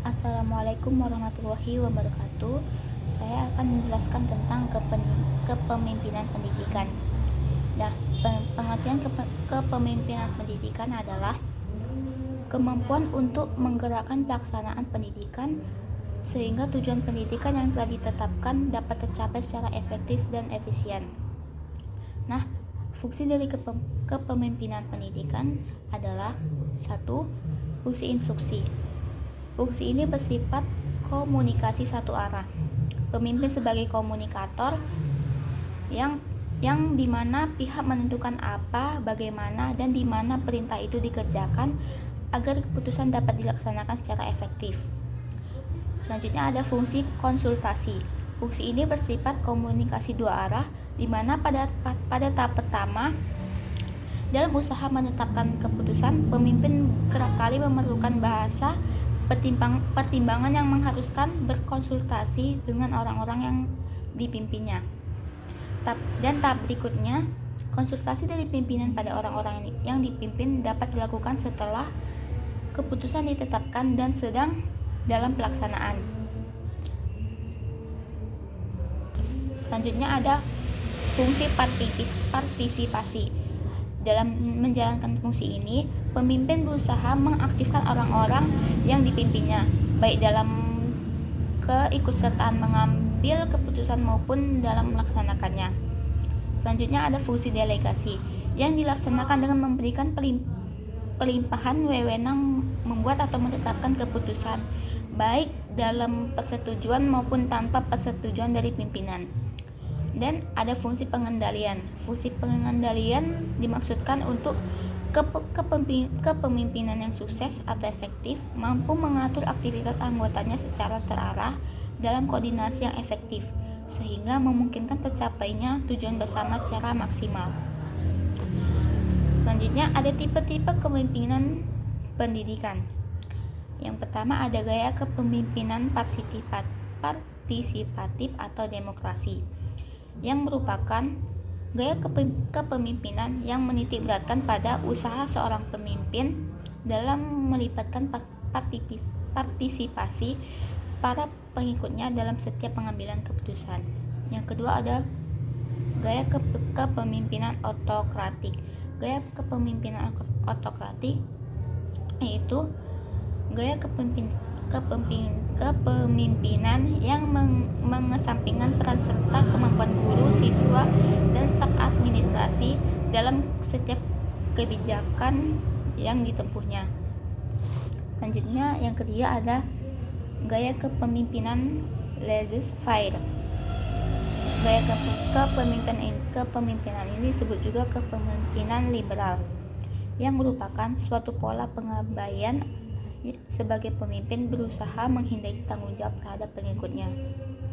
Assalamualaikum warahmatullahi wabarakatuh. Saya akan menjelaskan tentang kepemimpinan pendidikan. Nah, pengertian kepemimpinan pendidikan adalah kemampuan untuk menggerakkan pelaksanaan pendidikan sehingga tujuan pendidikan yang telah ditetapkan dapat tercapai secara efektif dan efisien. Nah, fungsi dari kepemimpinan pendidikan adalah 1. Fungsi instruksi. Fungsi ini bersifat komunikasi satu arah. Pemimpin sebagai komunikator yang dimana pihak menentukan apa, bagaimana, dan di mana perintah itu dikerjakan agar keputusan dapat dilaksanakan secara efektif. Selanjutnya ada fungsi konsultasi. Fungsi ini bersifat komunikasi dua arah, di mana pada tahap pertama dalam usaha menetapkan keputusan, pemimpin kerap kali memerlukan bahasa pertimbangan yang mengharuskan berkonsultasi dengan orang-orang yang dipimpinnya. Dan tahap berikutnya, konsultasi dari pimpinan pada orang-orang yang dipimpin dapat dilakukan setelah keputusan ditetapkan dan sedang dalam pelaksanaan. Selanjutnya ada fungsi partisipasi. Dalam menjalankan fungsi ini, pemimpin berusaha mengaktifkan orang-orang yang dipimpinnya, baik dalam keikutsertaan mengambil keputusan maupun dalam melaksanakannya. Selanjutnya ada fungsi delegasi, yang dilaksanakan dengan memberikan pelimpahan wewenang membuat atau menetapkan keputusan, baik dalam persetujuan maupun tanpa persetujuan dari pimpinan. Dan ada fungsi pengendalian. Fungsi pengendalian dimaksudkan untuk kepemimpinan yang sukses atau efektif mampu mengatur aktivitas anggotanya secara terarah dalam koordinasi yang efektif sehingga memungkinkan tercapainya tujuan bersama secara maksimal. Selanjutnya ada tipe-tipe kepemimpinan pendidikan. Yang pertama ada gaya kepemimpinan partisipatif atau demokrasi, yang merupakan gaya kepemimpinan yang menitikberatkan pada usaha seorang pemimpin dalam melibatkan partisipasi para pengikutnya dalam setiap pengambilan keputusan. Yang kedua ada gaya kepemimpinan otokratik. Gaya kepemimpinan otokratik yaitu gaya kepemimpinan yang mengesampingkan peran serta kemampuan guru, siswa, dan staf administrasi dalam setiap kebijakan yang ditempuhnya. Selanjutnya yang ketiga ada gaya kepemimpinan laissez-faire. Gaya kepemimpinan ini disebut juga kepemimpinan liberal, yang merupakan suatu pola pengabaian sebagai pemimpin berusaha menghindari tanggung jawab terhadap pengikutnya.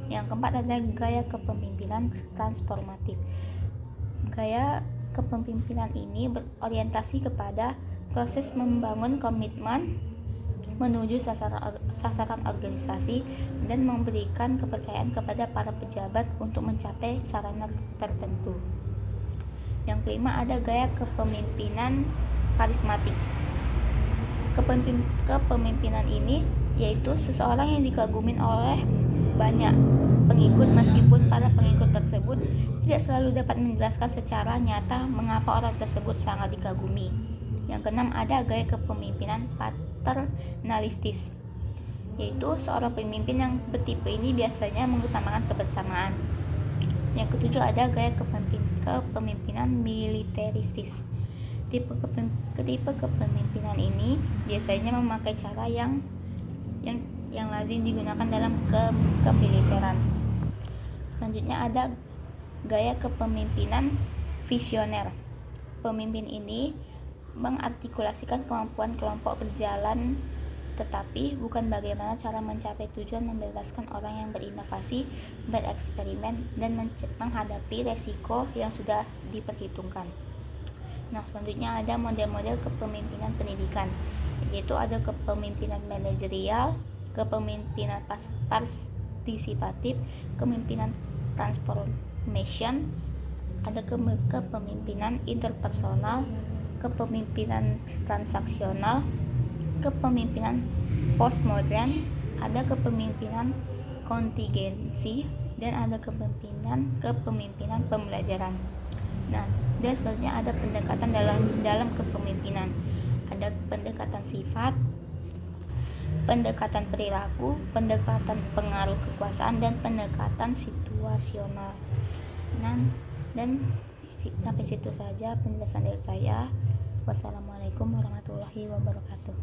Yang keempat adalah gaya kepemimpinan transformatif. Gaya kepemimpinan ini berorientasi kepada proses membangun komitmen menuju sasaran organisasi dan memberikan kepercayaan kepada para pejabat untuk mencapai sarana tertentu. Yang kelima ada gaya kepemimpinan karismatik. Kepemimpinan ini yaitu seseorang yang dikagumi oleh banyak pengikut meskipun para pengikut tersebut tidak selalu dapat menjelaskan secara nyata mengapa orang tersebut sangat dikagumi. Yang keenam ada gaya kepemimpinan paternalistis, yaitu seorang pemimpin yang bertipe ini biasanya mengutamakan kebersamaan. Yang ketujuh ada gaya kepemimpinan militeristis. Tipe kepemimpinan ini biasanya memakai cara yang lazim digunakan dalam kemiliteran. Selanjutnya ada gaya kepemimpinan visioner. Pemimpin ini mengartikulasikan kemampuan kelompok berjalan, tetapi bukan bagaimana cara mencapai tujuan membebaskan orang yang berinovasi, bereksperimen, dan menghadapi resiko yang sudah diperhitungkan. Nah, selanjutnya ada model-model kepemimpinan pendidikan, yaitu ada kepemimpinan manajerial, kepemimpinan partisipatif, kepemimpinan transformation, ada kepemimpinan interpersonal, kepemimpinan transaksional, kepemimpinan postmodern, ada kepemimpinan kontingensi, dan ada kepemimpinan pembelajaran. Nah, dan selanjutnya ada pendekatan dalam kepemimpinan. Ada pendekatan sifat, pendekatan perilaku, pendekatan pengaruh kekuasaan, dan pendekatan situasional. Dan sampai situ saja penjelasan dari saya. Wassalamualaikum warahmatullahi wabarakatuh.